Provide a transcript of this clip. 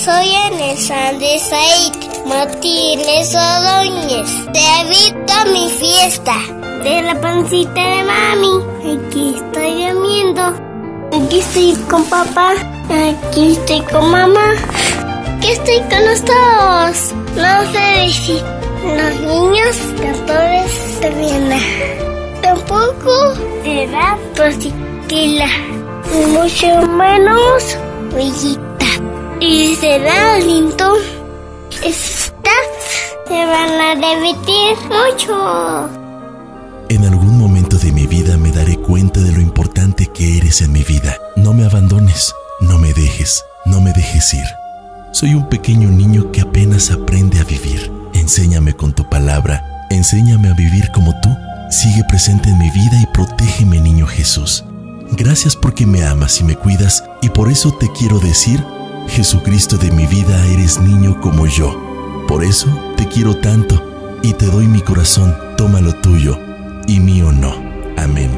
Soy Alexander Said Martínez Ordóñez. Te invito a mi fiesta de la pancita de mami. Aquí estoy comiendo. Aquí estoy con papá. Aquí estoy con mamá. Aquí estoy con los dos. No sé decir. Los niños cantores de Viena. Tampoco será positiva. Mucho menos brillita. Y será lindo. Estas se van a repetir mucho. En algún momento de mi vida me daré cuenta de lo importante que eres en mi vida. No me abandones, no me dejes ir. Soy un pequeño niño que apenas aprende a vivir. Enséñame con tu palabra, enséñame a vivir como tú. Sigue presente en mi vida y protégeme, niño Jesús. Gracias porque me amas y me cuidas, y por eso te quiero decir: Jesucristo de mi vida, eres niño como yo. Por eso te quiero tanto y te doy mi corazón, tómalo tuyo y mío no. Amén.